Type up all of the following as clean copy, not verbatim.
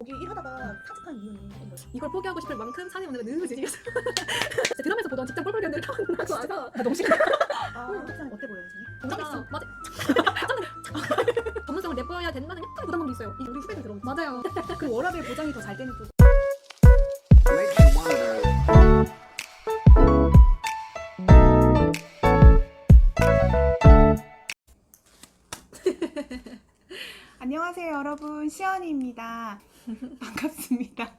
거기 일하다가 사직한 이유는 어떤 거지? 이걸 포기하고 싶을 만큼 산에 오는 거 너무 지지겠어요. 드라마에서 보던 직장 뻘뻘견들 타고 와서 너무 싫어. 사람 어때 보여요, 선생님? 뭔가 맞아. 전문성을 내보여야 된다는 약간 부담감도 있어요. 우리 후배들 들어오지. 맞아요. 그 워라밸 보장이 더 잘 되는 쪽. Makes you wonder. 안녕하세요, 여러분. 시연이입니다. 반갑습니다.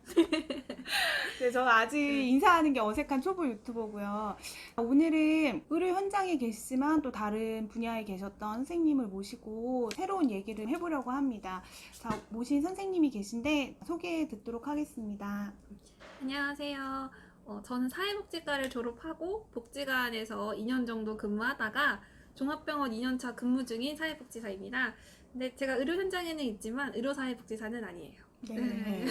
네, 저 아직 인사하는 게 어색한 초보 유튜버고요. 오늘은 의료 현장에 계시지만 또 다른 분야에 계셨던 선생님을 모시고 새로운 얘기를 해보려고 합니다. 자, 모신 선생님이 계신데 소개해 듣도록 하겠습니다. 안녕하세요. 저는 사회복지과를 졸업하고 복지관에서 2년 정도 근무하다가 종합병원 2년차 근무 중인 사회복지사입니다. 근데 제가 의료 현장에는 있지만 의료사회복지사는 아니에요. 네.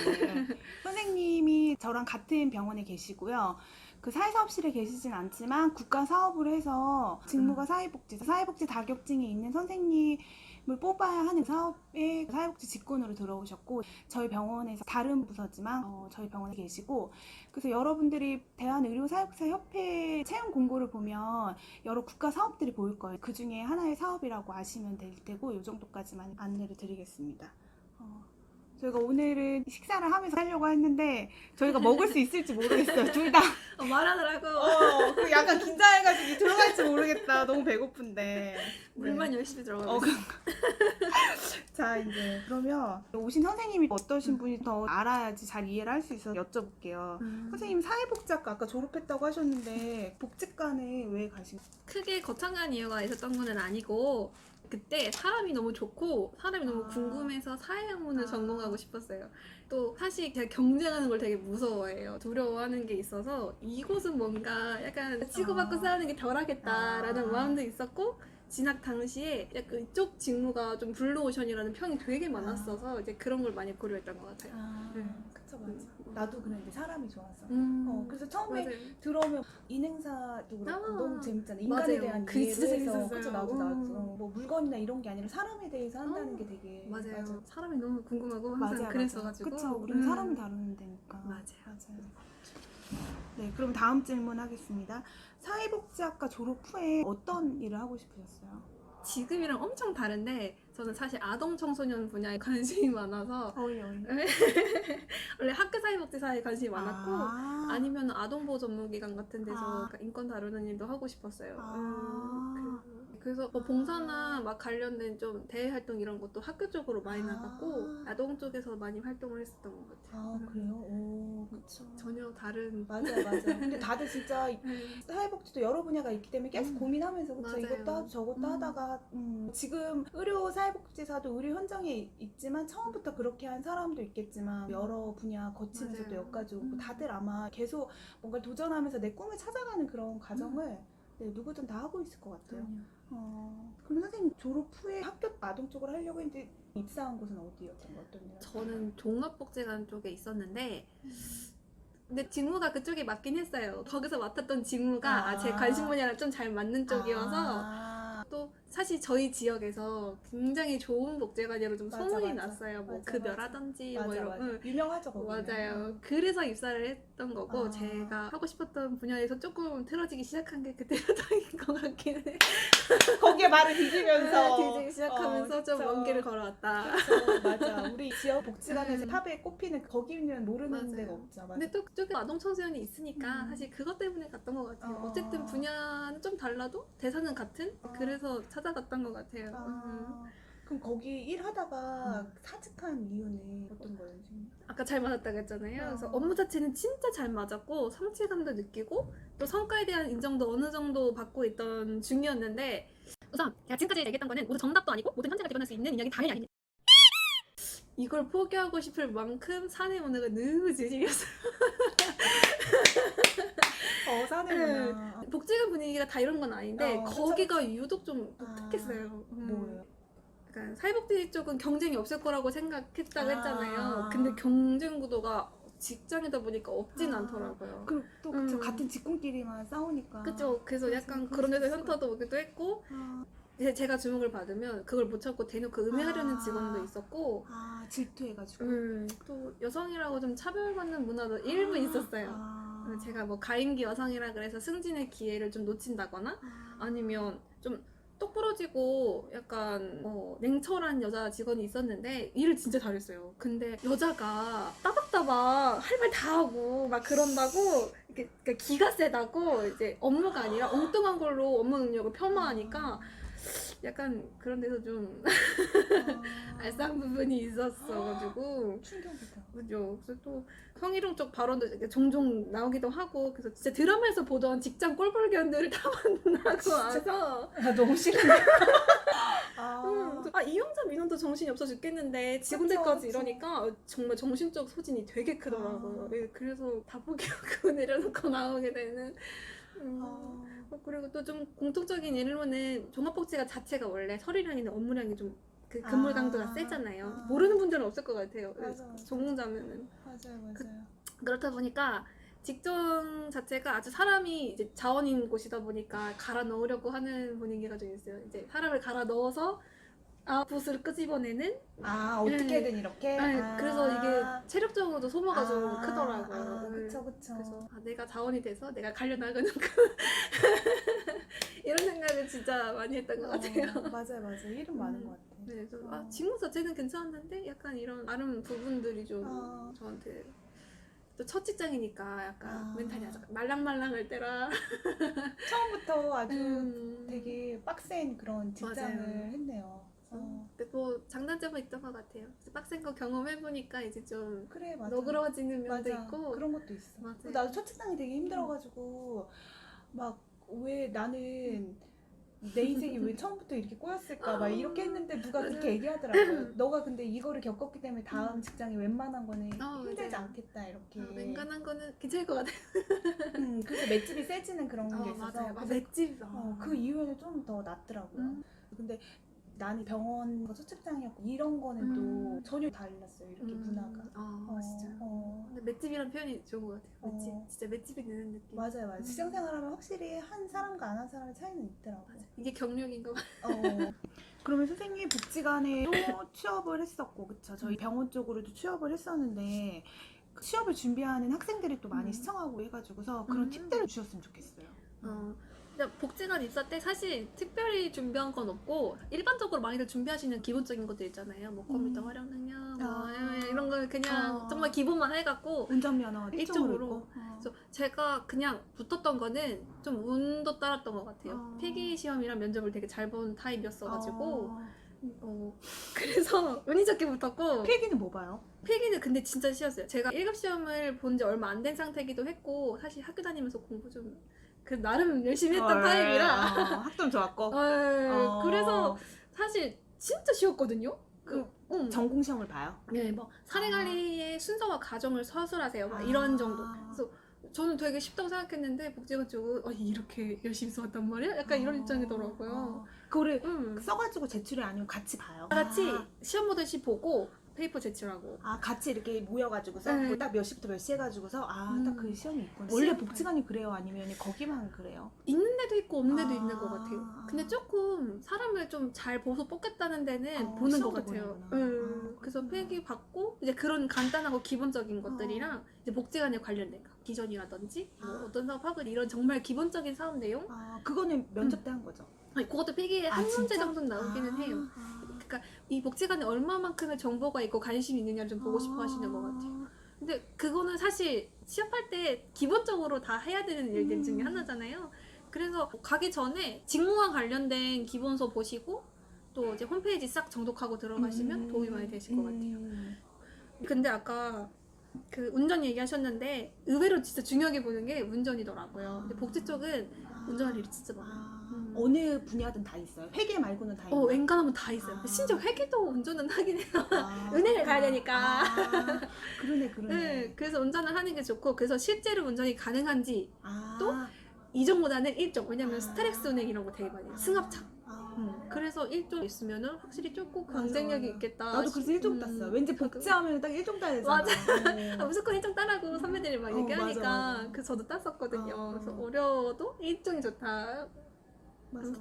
선생님이 저랑 같은 병원에 계시고요. 그 사회사업실에 계시진 않지만 국가 사업을 해서 직무가 사회복지사, 사회복지 자격증이 있는 선생님을 뽑아야 하는 사업에 사회복지 직군으로 들어오셨고, 저희 병원에서 다른 부서지만 저희 병원에 계시고, 그래서 여러분들이 대한의료사회복지사협회 채용 공고를 보면 여러 국가 사업들이 보일 거예요. 그 중에 하나의 사업이라고 아시면 될 테고, 이 정도까지만 안내를 드리겠습니다. 저희가 오늘은 식사를 하면서 하려고 했는데 저희가 먹을 수 있을지 모르겠어요. 둘 다. 말하느라고 그 약간 긴장해가지고 들어갈지 모르겠다. 너무 배고픈데. 물만 열심히 들어가고 어, 있어요. 자, 이제 그러면 오신 선생님이 어떠신 분이 더 알아야지 잘 이해를 할 수 있어서 여쭤볼게요. 선생님 사회복지학과 아까 졸업했다고 하셨는데 복지과는 왜 가신 거예요? 크게 거창한 이유가 있었던 건 아니고 그때 사람이 너무 좋고 사람이 너무 궁금해서 사회학문을 전공하고 싶었어요. 또 사실 제가 경쟁하는 걸 되게 무서워해요. 두려워하는 게 있어서 이곳은 뭔가 약간 치고받고 싸우는 게 덜하겠다라는 마음도 있었고, 진학 당시에 약간 이쪽 직무가 좀 블루오션이라는 평이 되게 많았어서 이제 그런 걸 많이 고려했던 것 같아요. 그쵸, 맞아. 나도 그랬는데 사람이 좋아서. 그래서 처음에 맞아요. 들어오면 인행사도 그렇고 너무 재밌잖아. 인간에 맞아요. 대한 그게 이해를 진짜 해서. 재밌었어요. 그쵸, 나도. 뭐 물건이나 이런 게 아니라 사람에 대해서 한다는 게 되게. 맞아요. 사람이 너무 궁금하고 항상 그랬어가지고. 그쵸, 우리는 사람을 다루는 데니까. 맞아요. 네, 그럼 다음 질문 하겠습니다. 사회복지학과 졸업 후에 어떤 일을 하고 싶으셨어요? 지금이랑 엄청 다른데 저는 사실 아동 청소년 분야에 관심이 많아서 어이. 원래 학교 사회복지사에 관심이 많았고 아니면 아동보호 전문기관 같은 데서 인권 다루는 일도 하고 싶었어요. 그래서 뭐 봉사나 막 관련된 좀 대외 활동 이런 것도 학교 쪽으로 많이 나갔고 아동 쪽에서 많이 활동을 했었던 것 같아요. 그래요? 오, 그쵸. 전혀 다른. 맞아. 근데 다들 진짜 사회복지도 여러 분야가 있기 때문에 계속 고민하면서 그쵸? 맞아요. 이것도 하고 저것도 하다가 지금 의료 사회복지사도 의료 현장에 있지만 처음부터 그렇게 한 사람도 있겠지만 여러 분야 거치면서 또 여기까지 오고 다들 아마 계속 뭔가 도전하면서 내 꿈을 찾아가는 그런 과정을 네, 누구든 다 하고 있을 것 같아요. 그럼 선생님 졸업 후에 학교 아동 쪽으로 하려고 했는데 입사한 곳은 어디였던 거 어떤 일? 저는 종합복지관 쪽에 있었는데 근데 직무가 그쪽에 맞긴 했어요. 거기서 맡았던 직무가 제 관심 분야랑 좀 잘 맞는 쪽이어서 또 사실 저희 지역에서 굉장히 좋은 복지관으로 좀 소문이 났어요. 뭐 급여라든지 뭐 이런. 유명하죠, 거기는. 맞아요. 그래서 입사를 했던 거고 제가 하고 싶었던 분야에서 조금 틀어지기 시작한 게 그때부터인 것 같긴 해. 거기에 말을 뒤지면서 뒤지기 시작하면서 좀 그쵸. 먼 길을 걸어왔다. 그쵸, 맞아. 우리 지역 복지관에서 탑에 꼽히는 거기는 모르는 데가 없죠. 맞아. 근데 또 그쪽에 아동 청소년이 있으니까 사실 그것 때문에 갔던 것 같아요. 어쨌든 분야는 좀 달라도 대상은 같은? 그래서 찾아갔던 것 같아요. 그럼 거기 일하다가 사직한 이유는 어떤 거예요? 지금? 아까 잘 맞았다고 했잖아요. 그래서 업무 자체는 진짜 잘 맞았고 성취감도 느끼고 또 성과에 대한 인정도 어느 정도 받고 있던 중이었는데, 우선 제가 지금까지 얘기했던 거는 모두 정답도 아니고 모든 현장을 기반할 수 있는 이야기 당연히 아닙니다. 이걸 포기하고 싶을 만큼 사내 문화가 너무 지지였어요. 사내구나. 복지관 분위기가 다 이런 건 아닌데 거기가 그쵸. 유독 좀 독특했어요. 뭐예요? 그러니까 사회복지 쪽은 경쟁이 없을 거라고 생각했다고 했잖아요. 근데 경쟁 구도가 직장이다 보니까 없진 않더라고요. 그리고 또 같은 직군끼리만 싸우니까. 그쵸. 그래서 약간 그런 데서 현타도 오기도 했고 제가 주목을 받으면 그걸 못 참고 대놓고 음해하려는 직원도 있었고 아, 질투해가지고. 또 여성이라고 좀 차별받는 문화도 일부 있었어요. 제가 뭐 가임기 여성이라 그래서 승진의 기회를 좀 놓친다거나 아니면 좀 똑부러지고 약간 냉철한 여자 직원이 있었는데 일을 진짜 잘했어요. 근데 여자가 따박따박 할 말 다 하고 막 그런다고 이렇게 그러니까 기가 세다고 이제 업무가 아니라 엉뚱한 걸로 업무 능력을 폄하하니까 약간 그런 데서 좀 알싸한 부분이 있었어가지고 충격이다. 그죠. 그래서 또 성희롱 쪽 발언도 이렇게 종종 나오기도 하고 그래서 진짜 드라마에서 보던 직장 꼴불견들을 다 만나고 와서 너무 싫은데. 이영자 민원도 정신이 없어 죽겠는데 직원들까지 이러니까 정말 정신적 소진이 되게 크더라고요. 예, 그래서 다 포기하고 내려놓고 나오게 되는 그리고 또 좀 공통적인 예로는 종합복지가 자체가 원래 서류량이나 업무량이 좀 그 근무 강도가 세잖아요. 모르는 분들은 없을 것 같아요. 맞아. 전공자면은. 맞아요. 그렇다 보니까 직종 자체가 아주 사람이 이제 자원인 곳이다 보니까 갈아 넣으려고 하는 분위기가 좀 있어요. 이제 사람을 갈아 넣어서 아웃풋을 끄집어내는. 어떻게든 이렇게. 그래서 이게 체력적으로도 소모가 좀 크더라고요. 그쵸. 그래서 내가 자원이 돼서 내가 갈려 나가는 이런 생각을 진짜 많이 했던 것 같아요. 맞아요. 일은 많은 것 같아. 네, 그래서 직무 자체는 괜찮았는데 약간 이런 다른 부분들이 좀 저한테 또 첫 직장이니까 약간 멘탈이 아주 말랑말랑할 때라 처음부터 아주 되게 빡센 그런 직장을 맞아요. 했네요. 근데 뭐 장단점은 있던 것 같아요. 빡센 거 경험해보니까 이제 좀 그래, 맞아. 너그러워지는 면도 맞아. 있고 그런 것도 있어. 맞아요. 나도 첫 직장이 되게 힘들어가지고 막 왜 나는 내 인생이 왜 처음부터 이렇게 꼬였을까 막 이렇게 했는데 누가 그렇게 얘기하더라고요. 너가 근데 이거를 겪었기 때문에 다음 직장이 웬만한 거는 힘들지 맞아요. 않겠다 이렇게. 맹간한 거는 괜찮을 것 같아요. 그래서 맷집이 세지는 그런 게 있어서 맞아요. 그래서 맷집. 그 이후에는 좀 더 낫더라고요. 근데 나는 병원 첫 직장이었고 이런 거는 또 전혀 달랐어요. 이렇게 문화가. 진짜. 근데 맷집이란 표현이 좋은 것 같아요. 맷집. 진짜 맷집이 되는 느낌. 맞아요. 직장 생활하면 확실히 한 사람과 안 한 사람의 차이는 있더라고요. 맞아. 이게 경력인 것 같아요. 그러면 선생님이 복지관에 또 취업을 했었고, 그쵸? 저희 병원 쪽으로도 취업을 했었는데 그 취업을 준비하는 학생들이 또 많이 시청하고 해가지고서 그런 팁들을 주셨으면 좋겠어요. 근데 복지관 입사 때 사실 특별히 준비한 건 없고 일반적으로 많이들 준비하시는 기본적인 것들 있잖아요. 뭐 컴퓨터 활용 능력, 이런 거 그냥 정말 기본만 해갖고 운전면허 1점으로. 1점으로. 그래서 제가 그냥 붙었던 거는 좀 운도 따랐던 것 같아요. 필기 시험이랑 면접을 되게 잘 본 타입이었어가지고 그래서 운이 좋게 붙었고. 필기는 뭐 봐요? 필기는 근데 진짜 쉬웠어요. 제가 1급 시험을 본 지 얼마 안 된 상태이기도 했고 사실 학교 다니면서 공부 좀 나름 열심히 했던 타입이라 학점 좋았고. 그래서 사실 진짜 쉬웠거든요. 전공 시험을 봐요? 네, 뭐 사례관리의 순서와 과정을 서술하세요. 막 이런 정도. 그래서 저는 되게 쉽다고 생각했는데 복지관 쪽은 이렇게 열심히 써왔단 말이야? 약간 이런 입장이더라고요. 그거를 써가지고 제출이 아니면 같이 봐요? 같이 시험 보듯이 보고 페이퍼 제출하고. 같이 이렇게 모여가지고서 딱 몇 시부터 몇 시 해가지고서 딱 그 시험이 있구나. 시험 원래 복지관이 그래요? 아니면 거기만 그래요? 있는 데도 있고 없는 데도 있는 것 같아요. 근데 조금 사람을 좀 잘 보서 뽑겠다는 데는 보는 것 같아요. 그래서 필기 받고 이제 그런 간단하고 기본적인 것들이랑 이제 복지관에 관련된 거 기전이라든지 뭐 어떤 사업하고 이런 정말 기본적인 사업 내용. 그거는 면접 때 한 거죠? 아니, 그것도 필기에 한 문제 진짜? 정도는 나오기는 해요. 그러니까 이 복지관에 얼마만큼의 정보가 있고 관심이 있느냐를 좀 보고 싶어 하시는 것 같아요. 근데 그거는 사실 취업할 때 기본적으로 다 해야 되는 일들 중에 하나잖아요. 그래서 가기 전에 직무와 관련된 기본서 보시고 또 이제 홈페이지 싹 정독하고 들어가시면 도움이 많이 되실 것 같아요. 근데 아까 그 운전 얘기하셨는데 의외로 진짜 중요하게 보는 게 운전이더라고요. 근데 복지 쪽은 운전할 일이 진짜 많아요. 어느 분야든 다 있어요? 회계 말고는 다 있나요? 웬간하면 다 있어요. 심지어 회계도 운전은 하긴 해요. 은행을 가야 되니까. 그러네. 네, 그래서 운전을 하는 게 좋고 그래서 실제로 운전이 가능한지 또 아. 이전보다는 1종. 왜냐면 스트렉스 운행 이런 거 되게 많이 해요. 승합차. 그래서 1종 있으면은 확실히 조금 경쟁력이 있겠다. 나도 그래서 1종 땄어요. 왠지 복지하면 딱 1종 따야 되잖아. 맞아. 무조건 1종 따라고 선배들이 막 얘기하니까 맞아. 그래서 저도 땄었거든요. 그래서 어려워도 1종이 좋다.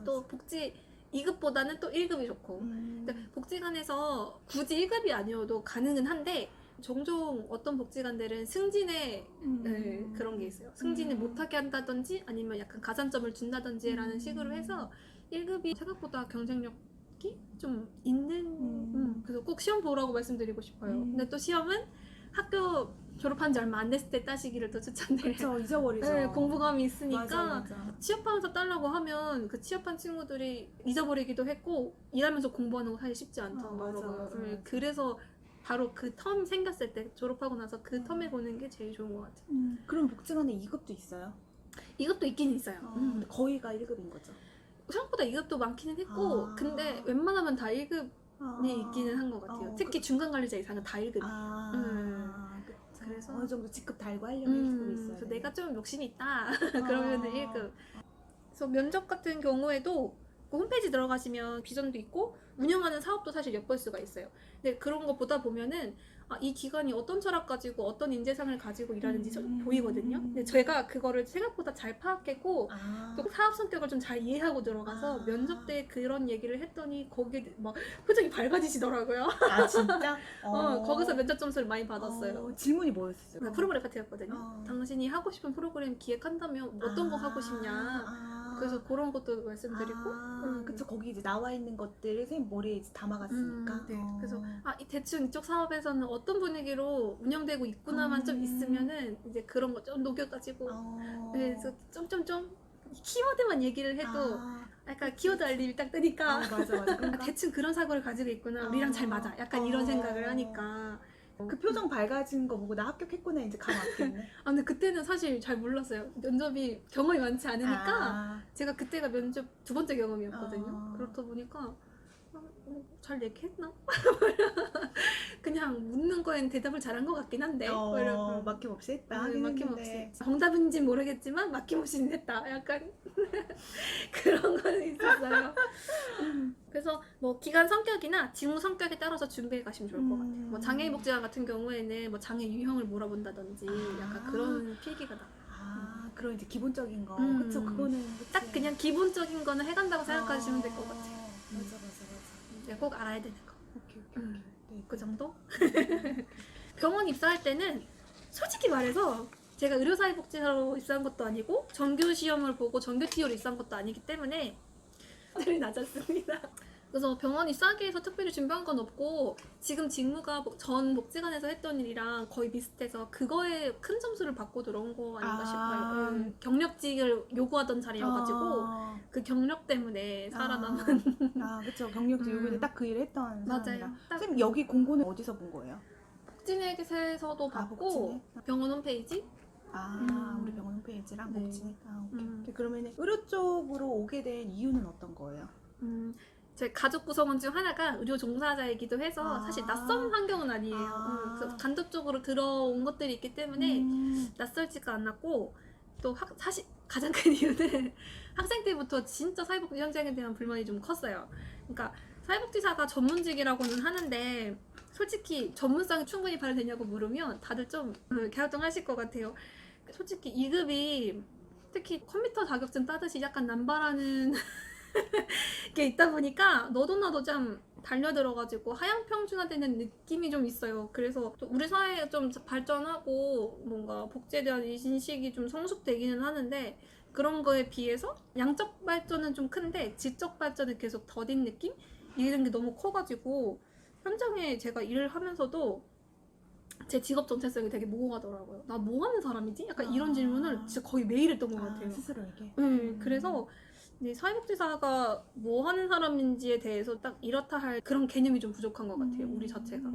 또 복지 2급보다는 또 1급이 좋고. 근데 복지관에서 굳이 1급이 아니어도 가능은 한데 종종 어떤 복지관들은 승진에 네, 그런 게 있어요. 승진을 못하게 한다든지 아니면 약간 가산점을 준다든지라는 식으로 해서 1급이 생각보다 경쟁력이 좀 있는 그래서 꼭 시험 보라고 말씀드리고 싶어요. 근데 또 시험은 학교 졸업한 지 얼마 안 됐을 때 따시기를 또 추천드려요. 그쵸, 잊어버리죠. 네, 공부감이 있으니까 맞아. 취업하면서 따려고 하면 그 취업한 친구들이 잊어버리기도 했고 일하면서 공부하는 거 사실 쉽지 않더라고요. 맞아. 그래서 바로 그 텀 생겼을 때 졸업하고 나서 그 텀에 보는 게 제일 좋은 것 같아요. 그럼 복지관에 2급도 있어요? 이것도 있긴 있어요. 근데 거의가 1급인 거죠? 생각보다 2급도 많기는 했고 아. 근데 웬만하면 다 1급이 있기는 한 것 같아요. 특히 그, 중간관리자 이상은 다 1급. 그쵸. 그래서 어느 정도 직급 달고 하려면 1급이 있어요. 그래서 내가 좀 욕심이 있다. 그러면은 1급. 그래서 면접 같은 경우에도 그 홈페이지 들어가시면 비전도 있고 운영하는 사업도 사실 엿볼 수가 있어요. 근데 그런 거 보다 보면은 이 기관이 어떤 철학 가지고 어떤 인재상을 가지고 일하는지 보이거든요. 근데 제가 그거를 생각보다 잘 파악했고 또 사업 성격을 좀 잘 이해하고 들어가서 면접 때 그런 얘기를 했더니 거기에 막 표정이 밝아지시더라고요. 아 진짜? 거기서 면접 점수를 많이 받았어요. 질문이 뭐였어요? 네, 프로그램 파트였거든요. 당신이 하고 싶은 프로그램 기획한다면 어떤 거 하고 싶냐. 그래서 그런 것도 말씀드리고. 그쵸. 거기 이제 나와 있는 것들을 선생님 머리에 이제 담아갔으니까. 네. 그래서 대충 이쪽 사업에서는 어떤 분위기로 운영되고 있구나만 좀 있으면은 이제 그런 거 좀 녹여가지고. 그래서 좀 키워드만 얘기를 해도 약간 키워드 알림이 딱 뜨니까 맞아. 그러니까 대충 그런 사고를 가지고 있구나. 우리랑 잘 맞아. 약간 이런 생각을 하니까. 그 표정 밝아진 거 보고 나 합격했구나 이제 감 왔겠네. 근데 그때는 사실 잘 몰랐어요. 면접이 경험이 많지 않으니까 제가 그때가 면접 2번째 경험이었거든요. 그렇다 보니까 잘 얘기했나? 그냥 묻는 거엔 대답을 잘한 것 같긴 한데 막힘없이 했다. 막힘없이 정답인지는 모르겠지만 막힘없이는 했다. 약간 그런 거는 있었어요. 그래서 뭐 기관 성격이나 직무 성격에 따라서 준비해 가시면 좋을 것 같아요. 뭐 장애인 복지관 같은 경우에는 뭐 장애 유형을 물어본다든지 약간 그런 필기가 나. 그런 이제 기본적인 거. 음. 그쵸. 그거는 딱 그냥 기본적인 거는 해간다고 생각하시면 될 것 같아요. 맞아. 꼭 알아야 되는 거. 오케이. 네. 그 정도? 병원 입사할 때는 솔직히 말해서 제가 의료사회복지사로 입사한 것도 아니고 정규 시험을 보고 정규 TO로 입사한 것도 아니기 때문에 늘 낮았습니다. 그래서 병원 입사하기 위해서 특별히 준비한 건 없고 지금 직무가 전 복지관에서 했던 일이랑 거의 비슷해서 그거에 큰 점수를 받고 들어온 거 아닌가 싶어요. 경력직을 요구하던 자리여가지고 그 경력 때문에 살아남은. 그쵸. 경력직 요구에 딱 그 일을 했던 맞아요. 사람이라. 딱 선생님 여기 공고는 어디서 본 거예요? 복지넷에서도 받고 병원 홈페이지? 우리 병원 홈페이지랑 네. 복지넷. 오케이. 그러면 의료 쪽으로 오게 된 이유는 어떤 거예요? 제 가족 구성원 중 하나가 의료 종사자이기도 해서 사실 낯선 환경은 아니에요. 그래서 간접적으로 들어온 것들이 있기 때문에 낯설지가 않았고 또 사실 가장 큰 이유는 학생 때부터 진짜 사회복지 현장에 대한 불만이 좀 컸어요. 그러니까 사회복지사가 전문직이라고는 하는데 솔직히 전문성이 충분히 발휘되냐고 물으면 다들 좀 갸우뚱하실 것 같아요. 솔직히 2급이 특히 컴퓨터 자격증 따듯이 약간 남발하는 게 있다 보니까 너도 나도 좀 달려들어가지고 하향평준화되는 느낌이 좀 있어요. 그래서 또 우리 사회가 좀 발전하고 뭔가 복지에 대한 인식이 좀 성숙되기는 하는데 그런 거에 비해서 양적 발전은 좀 큰데 질적 발전은 계속 더딘 느낌? 이런 게 너무 커가지고 현장에 제가 일을 하면서도 제 직업 정체성이 되게 모호하더라고요. 나 뭐 하는 사람이지? 약간 이런 질문을 진짜 거의 매일 했던 것 같아요. 스스로에게? 그래서 이제 사회복지사가 뭐 하는 사람인지에 대해서 딱 이렇다 할 그런 개념이 좀 부족한 것 같아요. 우리 자체가.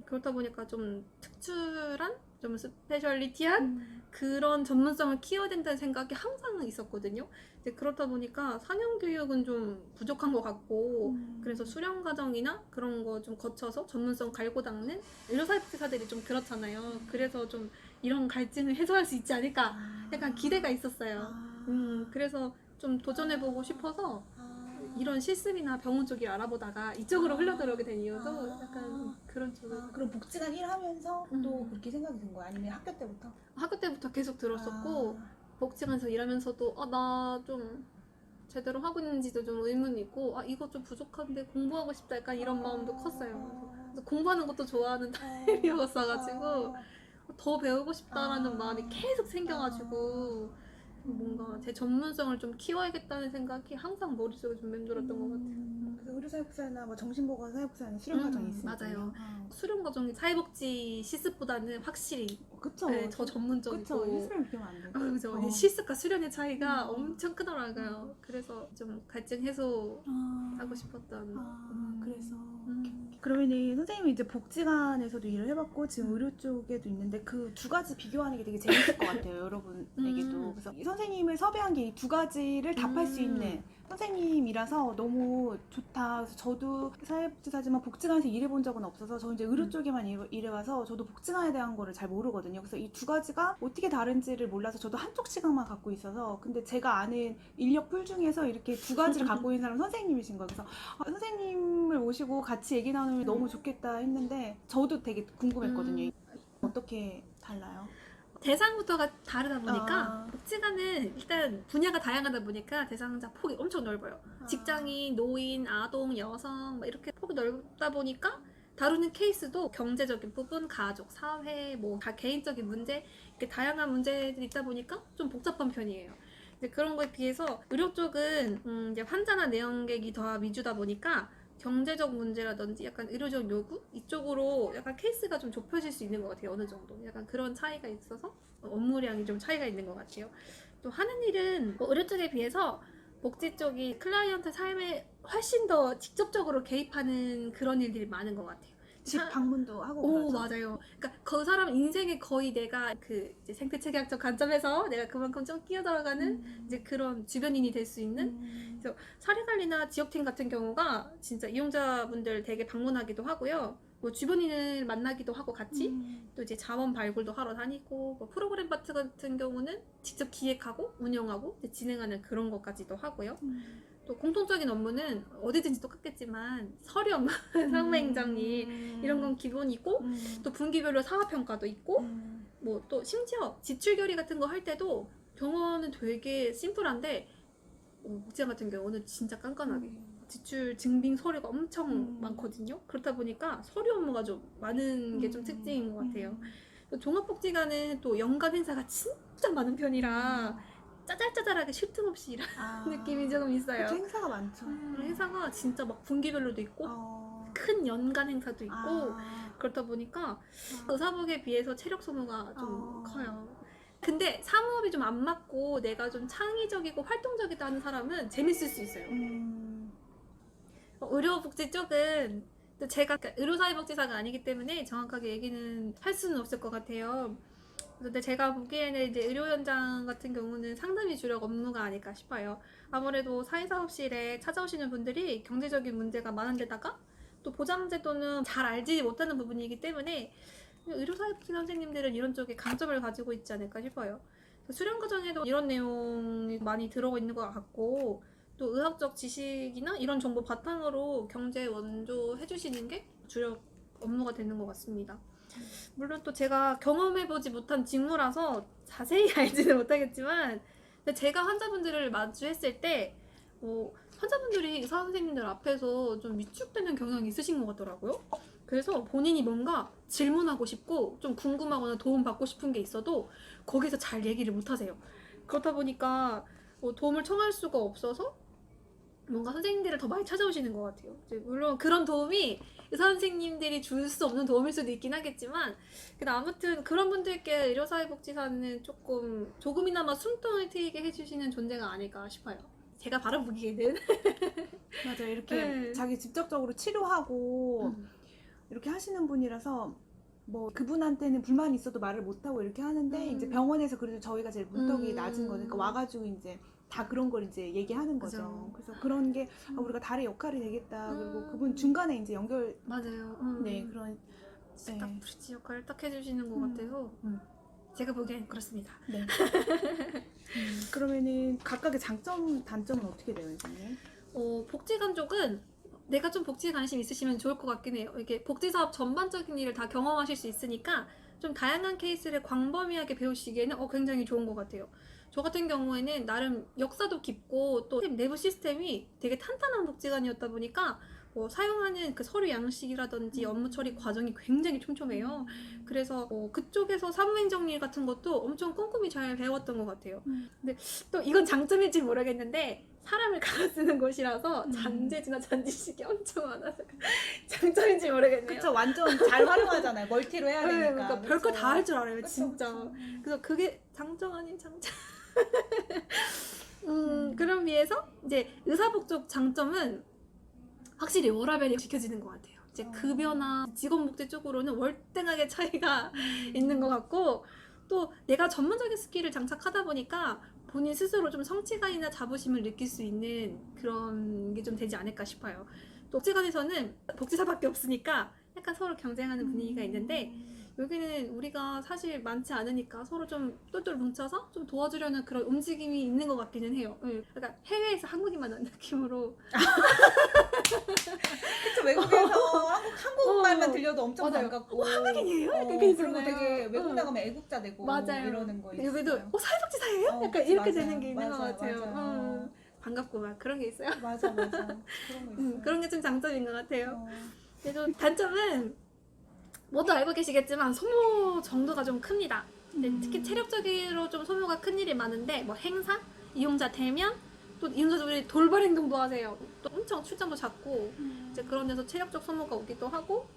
그렇다 보니까 좀 특출한, 좀 스페셜리티한 그런 전문성을 키워야 된다는 생각이 항상 있었거든요. 이제 그렇다 보니까 상영교육은 좀 부족한 것 같고 그래서 수련과정이나 그런 거 좀 거쳐서 전문성 갈고 닦는 의료사회복지사들이 좀 그렇잖아요. 그래서 좀 이런 갈증을 해소할 수 있지 않을까 약간 기대가 있었어요. 그래서 좀 도전해보고 싶어서 이런 실습이나 병원 쪽 일 알아보다가 이쪽으로 흘러들어오게 된 이유도 약간 그런 쪽으로. 그럼 복지관 일하면서 또 그렇게 생각이 든 거야? 아니면 학교 때부터? 학교 때부터 계속 들었었고 복지관에서 일하면서도 나 좀 제대로 하고 있는지도 좀 의문이 있고 아 이거 좀 부족한데 공부하고 싶다 약간 이런 마음도 컸어요. 그래서 공부하는 것도 좋아하는 타입이었어가지고 더 배우고 싶다라는 마음이 계속 생겨가지고 뭔가 제 전문성을 좀 키워야겠다는 생각이 항상 머릿속에 좀 맴돌았던 것 같아요. 그래서 의료사회복지사나 뭐 정신보건 사회복지사는 수련 과정이 있으니까요. 맞아요. 수련 과정이 사회복지 시스보다는 확실히 그쵸. 네, 더 전문적이고 그쵸. 실습을 비교하면 안 되고. 그죠. 시스과 수련의 차이가 엄청 크더라고요. 그래서 좀 갈증 해소하고 싶었던. 그래서. 그러면은 선생님이 이제 복지관에서도 일을 해봤고 지금 의료 쪽에도 있는데 그 두 가지 비교하는 게 되게 재밌을 것 같아요, 여러분에게도. 그래서 이 선생님을 섭외한 게 이 두 가지를 답할 수 있는 선생님이라서 너무 좋다. 그래서 저도 사회복지사지만 복지관에서 일해본 적은 없어서 저 이제 의료 쪽에만 일해와서 저도 복지관에 대한 거를 잘 모르거든요. 그래서 이 두 가지가 어떻게 다른지를 몰라서 저도 한쪽 시각만 갖고 있어서 근데 제가 아는 인력풀 중에서 이렇게 두 가지를 갖고 있는 사람은 선생님이신 거예요. 그래서 선생님을 모시고 같이 얘기 나누면 너무 좋겠다 했는데 저도 되게 궁금했거든요. 어떻게 달라요? 대상부터가 다르다 보니까 복지관은 일단 분야가 다양하다 보니까 대상자 폭이 엄청 넓어요. 직장인, 노인, 아동, 여성 막 이렇게 폭이 넓다 보니까 다루는 케이스도 경제적인 부분, 가족, 사회, 뭐 다 개인적인 문제 이렇게 다양한 문제들이 있다 보니까 좀 복잡한 편이에요. 이제 그런 거에 비해서 의료 쪽은 이제 환자나 내원객이 더 위주다 보니까 경제적 문제라든지 약간 의료적 요구 이쪽으로 약간 케이스가 좀 좁혀질 수 있는 것 같아요. 어느 정도 약간 그런 차이가 있어서 업무량이 좀 차이가 있는 것 같아요. 또 하는 일은 뭐 의료 쪽에 비해서 복지 쪽이 클라이언트 삶에 훨씬 더 직접적으로 개입하는 그런 일들이 많은 것 같아요. 집 방문도 하고 오 그러죠? 맞아요. 그러니까 그 사람 인생에 거의 내가 그 이제 생태체계학적 관점에서 내가 그만큼 좀 끼어들어가는 이제 그런 주변인이 될 수 있는 그래서 사례관리나 지역팀 같은 경우가 진짜 이용자분들 되게 방문하기도 하고요. 뭐 주변인을 만나기도 하고 같이 또 이제 자원 발굴도 하러 다니고 뭐 프로그램 파트 같은 경우는 직접 기획하고 운영하고 이제 진행하는 그런 것까지도 하고요. 또 공통적인 업무는 어디든지 똑같겠지만 서류 업무, 상무행정일 이런 건 기본이고 또 분기별로 사업평가도 있고 뭐 또 심지어 지출 결의 같은 거 할 때도 병원은 되게 심플한데 복지관 같은 경우는 진짜 깐깐하게 지출 증빙 서류가 엄청 많거든요. 그렇다 보니까 서류 업무가 좀 많은 게 좀 특징인 것 같아요. 또 종합복지관은 또 연간 행사가 진짜 많은 편이라 짜잘짜잘하게 쉴 틈 없이 일하는 느낌이 조금 있어요. 그쵸, 행사가 많죠. 행사가 진짜 막 분기별로도 있고 큰 연간 행사도 있고 그렇다 보니까 의사복에 비해서 체력 소모가 좀 커요. 근데 사무업이 좀 안 맞고 내가 좀 창의적이고 활동적이다 하는 사람은 재밌을 수 있어요. 의료복지 쪽은 또 제가 의료사회복지사가 아니기 때문에 정확하게 얘기는 할 수는 없을 것 같아요. 근데 제가 보기에는 이제 의료 현장 같은 경우는 상담이 주력 업무가 아닐까 싶어요. 아무래도 사회사업실에 찾아오시는 분들이 경제적인 문제가 많은 데다가 또 보장제도는 잘 알지 못하는 부분이기 때문에 의료사회복지 선생님들은 이런 쪽에 강점을 가지고 있지 않을까 싶어요. 수련 과정에도 이런 내용이 많이 들어가 있는 것 같고 또 의학적 지식이나 이런 정보 바탕으로 경제 원조 해주시는 게 주력 업무가 되는 것 같습니다. 물론 또 제가 경험해보지 못한 직무라서 자세히 알지는 못하겠지만 제가 환자분들을 마주했을 때 환자분들이 의사 선생님들 앞에서 좀 위축되는 경향이 있으신 것 같더라고요. 그래서 본인이 뭔가 질문하고 싶고 좀 궁금하거나 도움받고 싶은 게 있어도 거기서 잘 얘기를 못하세요. 그렇다 보니까 도움을 청할 수가 없어서 뭔가 선생님들을 더 많이 찾아오시는 것 같아요. 물론 그런 도움이 의사 선생님들이 줄 수 없는 도움일 수도 있긴 하겠지만 근데 아무튼 그런 분들께 의료사회복지사는 조금이나마 숨통을 트이게 해주시는 존재가 아닐까 싶어요. 제가 바로 보기에는 맞아요. 이렇게 자기 직접적으로 치료하고 이렇게 하시는 분이라서 뭐 그분한테는 불만이 있어도 말을 못하고 이렇게 하는데 이제 병원에서 그래도 저희가 제일 문턱이 낮은 거니까 와가지고 이제 다 그런 걸 이제 얘기하는 거죠. 그죠. 그래서 그런 게 우리가 달의 역할이 되겠다. 그리고 그분 중간에 이제 연결 맞아요. 네 그런 딱 브릿지 역할을 딱 해주시는 것 같아서 제가 보기엔 그렇습니다. 네. 그러면은 각각의 장점 단점은 어떻게 돼요, 선생님? 복지관 쪽은 내가 좀 복지에 관심 있으시면 좋을 것 같긴 해요. 이게 복지사업 전반적인 일을 다 경험하실 수 있으니까 좀 다양한 케이스를 광범위하게 배우시기에는 굉장히 좋은 것 같아요. 저 같은 경우에는 나름 역사도 깊고 또 내부 시스템이 되게 탄탄한 복지관이었다 보니까 뭐 사용하는 그 서류 양식이라든지 업무 처리 과정이 굉장히 촘촘해요. 그래서 그쪽에서 사무행 정리 같은 것도 엄청 꼼꼼히 잘 배웠던 것 같아요. 근데 또 이건 장점일지 모르겠는데 사람을 갈아 쓰는 곳이라서 잔재주나 잔지식이 엄청 많아서 장점인지 모르겠네요. 그쵸, 완전 잘 활용하잖아요. 멀티로 해야 네, 되니까. 그러니까 별거 다 할 줄 알아요, 그쵸, 진짜. 그쵸. 그래서 그게 장점 아닌 장점. 그런 비해서 이제 의사복 쪽 장점은 확실히 워라밸이 지켜지는 것 같아요. 이제 급여나 직원복지 쪽으로는 월등하게 차이가 있는 것 같고, 또 내가 전문적인 스킬을 장착하다 보니까 본인 스스로 좀 성취감이나 자부심을 느낄 수 있는 그런 게 좀 되지 않을까 싶어요. 또 복지관에서는 복지사밖에 없으니까 약간 서로 경쟁하는 분위기가 있는데, 여기는 우리가 사실 많지 않으니까 서로 좀 똘똘 뭉쳐서 좀 도와주려는 그런 움직임이 있는 것 같기는 해요. 약간 해외에서 한국인 만난 느낌으로. 그쵸, 외국에서 한국말만 어, 들려도 엄청 맞아요. 반갑고. 한국인이에요? 약간 그리고 그러잖아요. 되게 외국 응. 나가면 애국자 되고 맞아요. 이러는 거 있어요. 여기도 사회복지사예요? 약간 그치, 이렇게 맞아요. 되는 게 있는 것 맞아요, 같아요. 맞아요. 반갑고 막 그런 게 있어요. 맞아. 그런 거 있어요. 그런 게 좀 장점인 것 같아요. 어. 그래서 단점은 모두 알고 계시겠지만 소모 정도가 좀 큽니다. 근데 특히 체력적으로 좀 소모가 큰 일이 많은데 뭐 행사, 이용자 대면, 또 이용자들이 돌발 행동도 하세요. 또 엄청 출장도 잦고 이제 그런 데서 체력적 소모가 오기도 하고.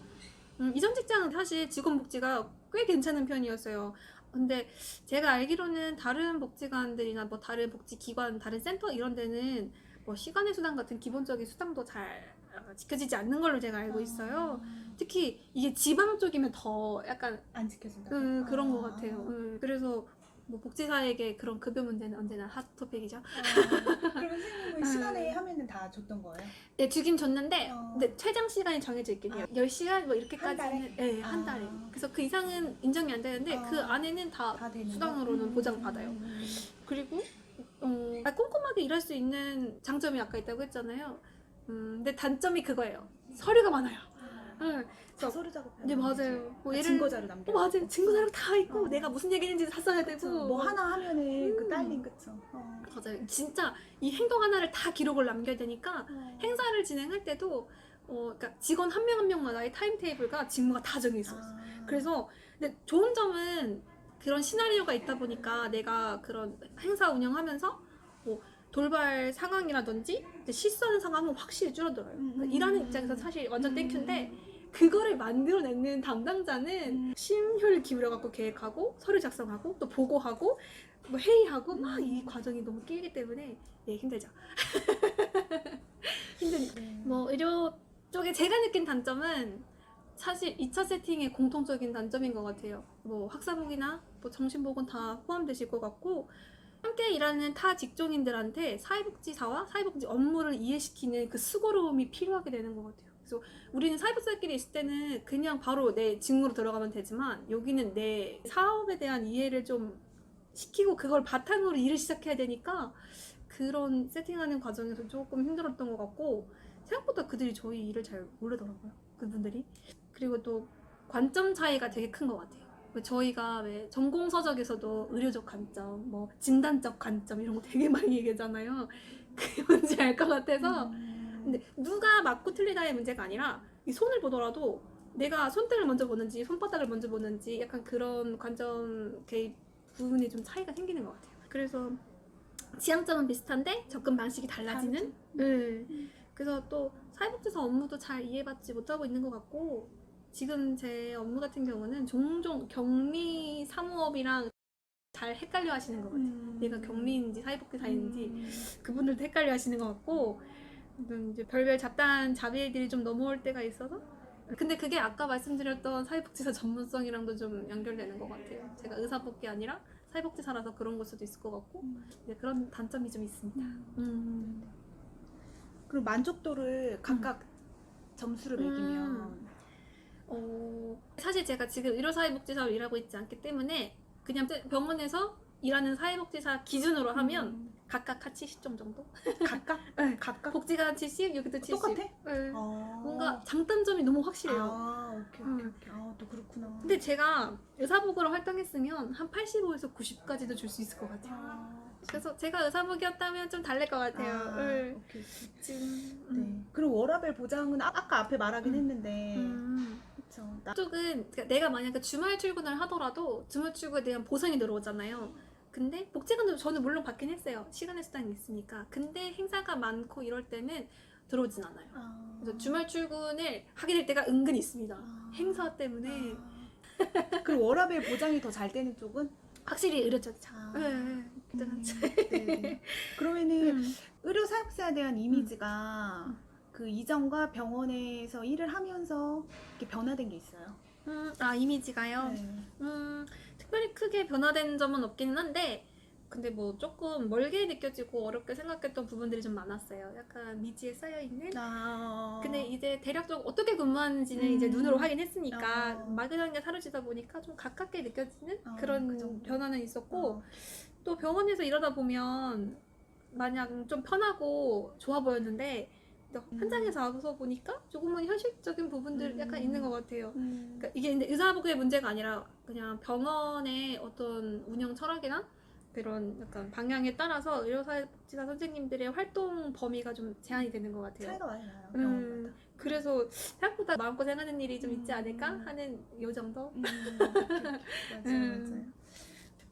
이전 직장은 사실 직원복지가 꽤 괜찮은 편이었어요. 근데 제가 알기로는 다른 복지관들이나 뭐 다른 복지기관, 다른 센터 이런 데는 뭐 시간의 수당 같은 기본적인 수당도 잘 지켜지지 않는 걸로 제가 알고 있어요. 특히 이게 지방 쪽이면 더 약간 안 지켜진다. 그런 것 같아요. 그래서 뭐 복지사에게 그런 급여 문제는 언제나 핫토픽이죠. 그럼 선생님은 시간에 하면은 다 줬던 거예요? 네, 주긴 줬는데 어. 근데 최장 시간이 정해져 있긴 해요. 10시간 뭐 이렇게까지는 한 달에? 네, 한 달에. 그래서 그 이상은 인정이 안 되는데 그 안에는 다 되는 수당으로는 거? 보장받아요. 그리고 꼼꼼하게 일할 수 있는 장점이 아까 있다고 했잖아요. 근데 단점이 그거예요. 서류가 많아요. 다 서류 작업해요. 네, 맞아요. 뭐 예를- 증거 자료 남겨. 맞아요. 증거 자료 다 있고 어. 내가 무슨 얘기했는지 다 써야 되고. 뭐 하나 하면은 그 딸린 그쵸. 맞아요. 진짜 이 행동 하나를 다 기록을 남겨야 되니까 행사를 진행할 때도 그러니까 직원 한 명 한 명마다의 타임테이블과 직무가 다 정해 있어요. 그래서 근데 좋은 점은 그런 시나리오가 있다 보니까 내가 그런 행사 운영하면서 뭐 돌발 상황이라든지 이제 실수하는 상황은 확실히 줄어들어요. 그러니까 일하는 입장에서 사실 완전 땡큐인데 그거를 만들어내는 담당자는 심혈을 기울여갖고 계획하고 서류 작성하고 또 보고하고 뭐 회의하고 막 이 과정이 너무 길기 때문에 힘들죠. 뭐 의료 쪽에 제가 느낀 단점은 사실 2차 세팅의 공통적인 단점인 것 같아요. 뭐 학사복이나 뭐 정신복은 다 포함되실 것 같고 함께 일하는 타 직종인들한테 사회복지사와 사회복지 업무를 이해시키는 그 수고로움이 필요하게 되는 것 같아요. 그래서 우리는 사회복지사끼리 있을 때는 그냥 바로 내 직무로 들어가면 되지만 여기는 내 사업에 대한 이해를 좀 시키고 그걸 바탕으로 일을 시작해야 되니까 그런 세팅하는 과정에서 조금 힘들었던 것 같고 생각보다 그들이 저희 일을 잘 모르더라고요. 그분들이. 그리고 또 관점 차이가 되게 큰 것 같아요. 저희가 왜 전공서적에서도 의료적 관점, 뭐 진단적 관점 이런 거 되게 많이 얘기하잖아요. 그게 뭔지 알 것 같아서. 근데 누가 맞고 틀리다의 문제가 아니라 이 손을 보더라도 내가 손등을 먼저 보는지 손바닥을 먼저 보는지 약간 그런 관점 개입 부분이 좀 차이가 생기는 것 같아요. 그래서 지향점은 비슷한데 접근 방식이 달라지는? 네. 그래서 또 사회복지사 업무도 잘 이해받지 못하고 있는 것 같고 지금 제 업무 같은 경우는 종종 격리 사무업이랑 잘 헷갈려 하시는 것 같아요. 얘가 격리인지 사회복지사인지 그분들도 헷갈려 하시는 것 같고 이제 별별 잡다한 자비들이 좀 넘어올 때가 있어서 근데 그게 아까 말씀드렸던 사회복지사 전문성이랑도 좀 연결되는 것 같아요. 제가 의사복이 아니라 사회복지사라서 그런 걸 수도 있을 것 같고 네, 그런 단점이 좀 있습니다. 그럼 만족도를 각각 점수를 매기면 사실 제가 지금 의료사회복지사로 일하고 있지 않기 때문에 그냥 병원에서 일하는 사회복지사 기준으로 하면 각각 한 70점 정도? 각각? 네. 각각? 복지가 한 70, 여기도 70. 똑같아? 네. 뭔가 장단점이 너무 확실해요. 오케이. 또 그렇구나. 근데 제가 의사복으로 활동했으면 한 85에서 90까지도 줄 수 있을 것 같아요. 그래서 제가 의사복이었다면 좀 다를 것 같아요. 네. 오케이, 오케이. 지금 네. 그리고 워라밸 보장은 아까 앞에 말하긴 했는데 그쵸. 쪽은 그러니까 내가 만약에 주말 출근을 하더라도 주말 출근에 대한 보상이 들어오잖아요. 근데 복지관도 저는 물론 받긴 했어요. 시간의 수당이 있으니까. 근데 행사가 많고 이럴 때는 들어오진 않아요. 그래서 주말 출근을 하게 될 때가 은근히 있습니다. 행사 때문에 그리고 워라밸 보장이 더 잘 되는 쪽은 확실히 의료적이죠. 아. 네. 네. 그러면은 의료 사역사에 대한 이미지가 그 이전과 병원에서 일을 하면서 이렇게 변화된 게 있어요. 이미지가요? 네. 특별히 크게 변화된 점은 없기는 한데 근데 뭐 조금 멀게 느껴지고 어렵게 생각했던 부분들이 좀 많았어요. 약간 미지에 쌓여있는 근데 이제 대략적으로 어떻게 근무하는지는 이제 눈으로 확인했으니까 막연하게 사라지다 보니까 좀 가깝게 느껴지는 그런 그 정도. 변화는 있었고 또 병원에서 일하다 보면 마냥 좀 편하고 좋아 보였는데 또 현장에서 와서 보니까 조금은 현실적인 부분들 약간 있는 것 같아요. 그러니까 이게 근데 의사복의 문제가 아니라 그냥 병원의 어떤 운영 철학이나 그런 약간 방향에 따라서 의료사회복지사 선생님들의 활동 범위가 좀 제한이 되는 것 같아요. 차이가 많이 나요. 병원마다. 그래서 생각보다 마음고생하는 일이 좀 있지 않을까 하는 요 정도? 맞아요.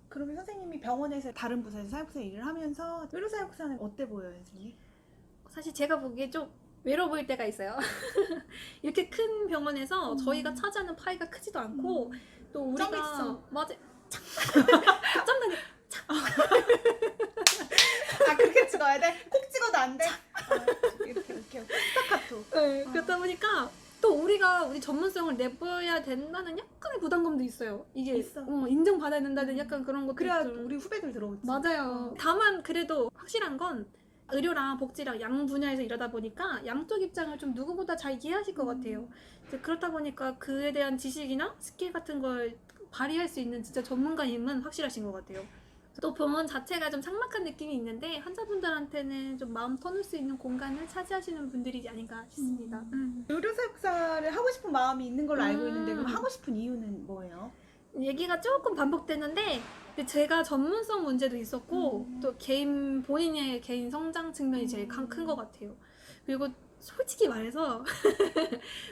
그러면 선생님이 병원에서 다른 부서에서 사역사 일을 하면서 의료 사역사는 어때 보여요, 선생님? 사실 제가 보기에 좀 외로워 보일 때가 있어요. 이렇게 큰 병원에서 저희가 차지하는 파이가 크지도 않고 또 우리가 점있어. 맞아 점다니 그렇게 찍어야 돼? 꼭 찍어도 안 돼? 이렇게 스타카토. 네, 그러다 보니까 또 우리 전문성을 내보여야 된다는 약간의 부담감도 있어요. 이게 있어. 인정받아야 된다는 약간 그런 것도 그래야 있죠. 우리 후배들 들어오지. 맞아요. 다만 그래도 확실한 건 의료랑 복지랑 양 분야에서 일하다 보니까 양쪽 입장을 좀 누구보다 잘 이해하실 것 같아요. 이제 그렇다 보니까 그에 대한 지식이나 스킬 같은 걸 발휘할 수 있는 진짜 전문가님은 확실하신 것 같아요. 또 병원 자체가 좀 삭막한 느낌이 있는데 환자분들한테는 좀 마음 터놓을 수 있는 공간을 차지하시는 분들이 아닌가 싶습니다. 의료 사역사를 하고 싶은 마음이 있는 걸로 알고 있는데 그럼 하고 싶은 이유는 뭐예요? 얘기가 조금 반복되는데 제가 전문성 문제도 있었고 또 본인의 개인 성장 측면이 제일 큰 것 같아요. 그리고 솔직히 말해서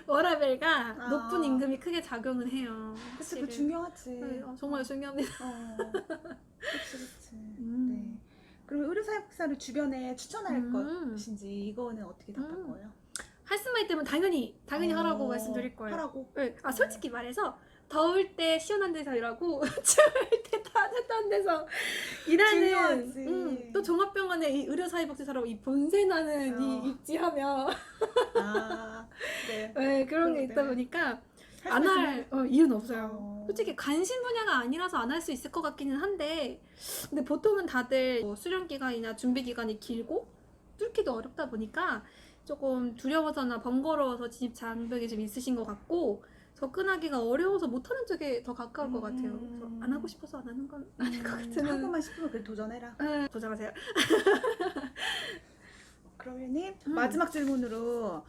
워라밸가 높은 임금이 크게 작용을 해요. 그치, 그 중요하지. 네, 정말 중요합니다. 그치. 네. 그러면 의료 사역사를 주변에 추천할 것인지 이거는 어떻게 답할 거예요? 할 수만 있다면 당연히 하라고 말씀드릴 거예요. 하라고? 네. 솔직히 말해서 더울 때 시원한 데서 일하고 추울 때 따뜻한 데서 일하는 중요하지. 또 종합병원의 이 의료사회복지사라고 이 본세나는 이 입지하며 네. 네, 그런 게 있다 보니까 안 할 이유는 없어요. 솔직히 관심 분야가 아니라서 안 할 수 있을 것 같기는 한데 근데 보통은 다들 수련 기간이나 준비 기간이 길고 뚫기도 어렵다 보니까 조금 두려워서나 번거로워서 진입 장벽이 좀 있으신 것 같고 접근하기가 어려워서 못하는 쪽에 더 가까울 것 같아요. 그래서 안 하고 싶어서 안 하는 건 아닐 것 같은. 하고만 싶으면 그래 도전해라. 도전하세요. 그러면은 마지막 질문으로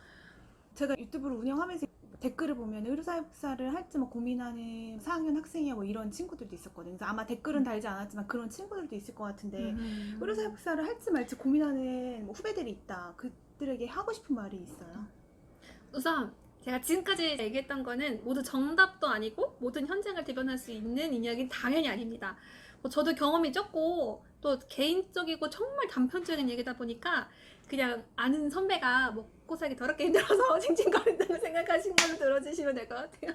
제가 유튜브를 운영하면서 댓글을 보면 의료사역사를 할지 뭐 고민하는 4학년 학생이야 뭐 이런 친구들도 있었거든요. 그래서 아마 댓글은 달지 않았지만 그런 친구들도 있을 것 같은데 의료사역사를 할지 말지 고민하는 뭐 후배들이 있다. 그들에게 하고 싶은 말이 있어요? 우선 제가 지금까지 얘기했던 거는 모두 정답도 아니고 모든 현장을 대변할 수 있는 이야기는 당연히 아닙니다. 저도 경험이 적고 또 개인적이고 정말 단편적인 얘기다 보니까 그냥 아는 선배가 먹고 살기 더럽게 힘들어서 징징거린다고 생각하신 걸로 들어주시면 될 것 같아요.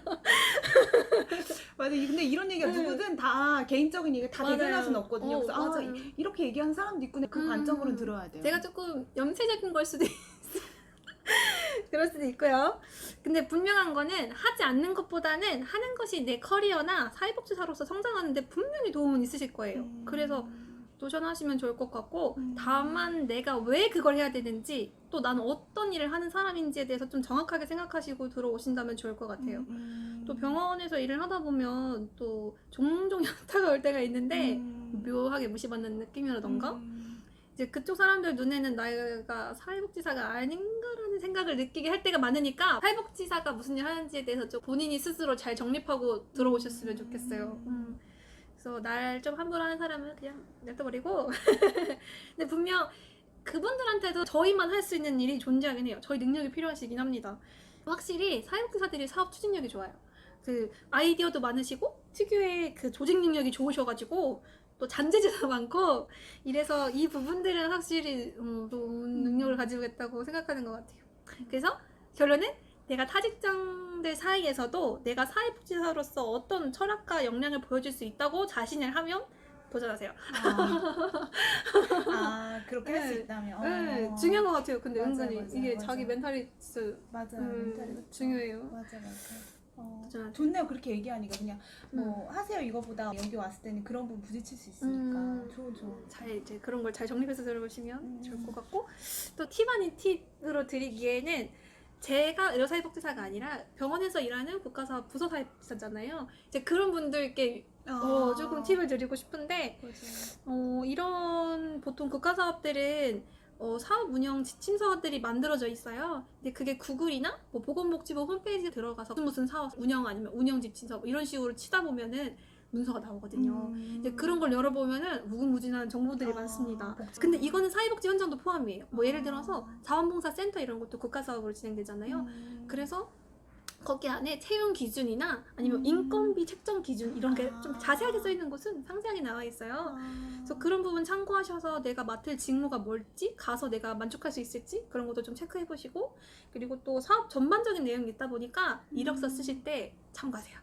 맞아요. 근데 이런 얘기가 누구든 다 개인적인 얘기 다 맞아요. 대변할 수는 없거든요. 그래서 맞아요. 이렇게 얘기하는 사람도 있구나. 그 관점으로는 들어야 돼요. 제가 조금 염세적인 걸 수도 그럴 수도 있고요. 근데 분명한 거는 하지 않는 것보다는 하는 것이 내 커리어나 사회복지사로서 성장하는 데 분명히 도움은 있으실 거예요. 그래서 도전하시면 좋을 것 같고 다만 내가 왜 그걸 해야 되는지 또 나는 어떤 일을 하는 사람인지에 대해서 좀 정확하게 생각하시고 들어오신다면 좋을 것 같아요. 또 병원에서 일을 하다 보면 또 종종 현타가 올 때가 있는데 묘하게 무시받는 느낌이라던가 이제 그쪽 사람들 눈에는 나가 사회복지사가 아닌가라는 생각을 느끼게 할 때가 많으니까 사회복지사가 무슨 일 하는지에 대해서 좀 본인이 스스로 잘 정립하고 들어오셨으면 좋겠어요. 그래서 날 좀 함부로 하는 사람은 그냥 냅둬버리고 근데 분명 그분들한테도 저희만 할 수 있는 일이 존재하긴 해요. 저희 능력이 필요하시긴 합니다. 확실히 사회복지사들이 사업 추진력이 좋아요. 그 아이디어도 많으시고 특유의 그 조직 능력이 좋으셔가지고 또 잔재주도 많고 이래서 이 부분들은 확실히 좋은 능력을 가지고 있다고 생각하는 것 같아요. 그래서 결론은 내가 타직장들 사이에서도 내가 사회복지사로서 어떤 철학과 역량을 보여줄 수 있다고 자신을 하면 도전하세요. 그렇게 할 수 네. 있다면. 네, 중요한 것 같아요. 근데 맞아, 은근히 맞아, 이게 맞아. 자기 멘탈리스 맞아요. 멘탈이 중요해요. 맞아. 도전하죠. 좋네요. 그렇게 얘기하니까 그냥 뭐 하세요 이거보다 여기 왔을 때는 그런 부분 부딪힐 수 있으니까 좋아. 잘 이제 그런 걸 잘 정립해서 들어보시면 좋을 것 같고 또 팁 아닌 팁으로 드리기에는 제가 의료사회복지사가 아니라 병원에서 일하는 국가사업 부서사회복지사잖아요. 이제 그런 분들께 조금 팁을 드리고 싶은데 이런 보통 국가사업들은 사업 운영 지침서들이 만들어져 있어요. 근데 그게 구글이나 뭐 보건복지부 홈페이지에 들어가서 무슨 사업 운영 아니면 운영 지침서 뭐 이런 식으로 치다 보면은 문서가 나오거든요. 근데 그런 걸 열어보면은 무궁무진한 정보들이 많습니다. 근데 이거는 사회복지 현장도 포함이에요. 뭐 예를 들어서 자원봉사센터 이런 것도 국가사업으로 진행되잖아요. 그래서 거기 안에 채용 기준이나 아니면 인건비 책정 기준 이런 게 좀 자세하게 써 있는 곳은 상세하게 나와 있어요. 그래서 그런 부분 참고하셔서 내가 맡을 직무가 뭘지, 가서 내가 만족할 수 있을지 그런 것도 좀 체크해 보시고, 그리고 또 사업 전반적인 내용이 있다 보니까 이력서 쓰실 때 참고하세요.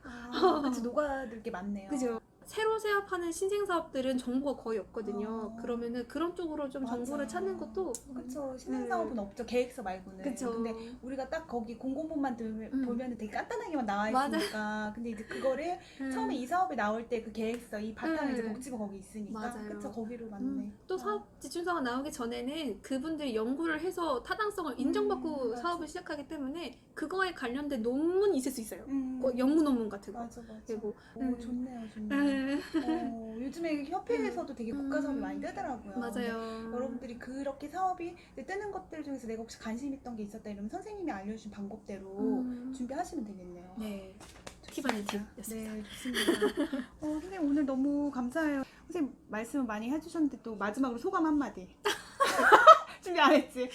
그치 녹아들 게 많네요. 그죠? 새로 세업하는 신생 사업들은 정보가 거의 없거든요. 그러면은 그런 쪽으로 좀 맞아. 정보를 찾는 것도 그쵸. 신생 사업은 없죠. 계획서 말고는. 그쵸. 근데 우리가 딱 거기 공고문만 보면은 되게 간단하게만 나와 맞아. 있으니까. 근데 이제 그거를 처음에 이 사업이 나올 때 그 계획서 이 바탕에 이제 복지부 거기 있으니까. 맞아요. 그쵸. 거기로 맞네. 또 사업 지침서가 나오기 전에는 그분들이 연구를 해서 타당성을 인정받고 맞아. 사업을 시작하기 때문에 그거에 관련된 논문이 있을 수 있어요. 음. 연구 논문 같은 거. 맞아. 그리고 오, 좋네요. 요즘에 협회에서도 되게 국가 사업이 많이 뜨더라고요. 맞아요. 근데 여러분들이 그렇게 사업이 이제 뜨는 것들 중에서 내가 혹시 관심 있던 게 있었다 이러면 선생님이 알려주신 방법대로 준비하시면 되겠네요. 네. 팁 아닌 팁이었습니다. 네, 좋습니다. 선생님 오늘 너무 감사해요. 선생님 말씀 많이 해주셨는데 또 마지막으로 소감 한마디. 준비 안 했지?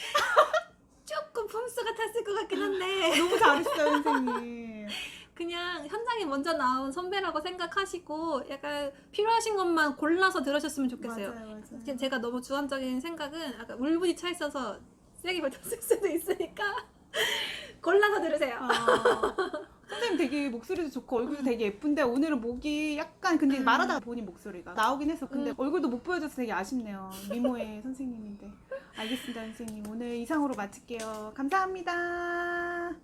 조금 품수가 탔을 것 같긴 한데 너무 잘했어요, 선생님. 그냥 현장에 먼저 나온 선배라고 생각하시고 약간 필요하신 것만 골라서 들으셨으면 좋겠어요. 맞아요. 제가 너무 주관적인 생각은 약간 울분이 차 있어서 쓰레기 뱉었을 수도 있으니까 골라서 들으세요. 선생님 되게 목소리도 좋고 얼굴도 되게 예쁜데 오늘은 목이 약간 근데 말하다가 본인 목소리가 나오긴 했어. 근데 얼굴도 못 보여줘서 되게 아쉽네요. 미모의 선생님인데. 알겠습니다, 선생님. 오늘 이상으로 마칠게요. 감사합니다.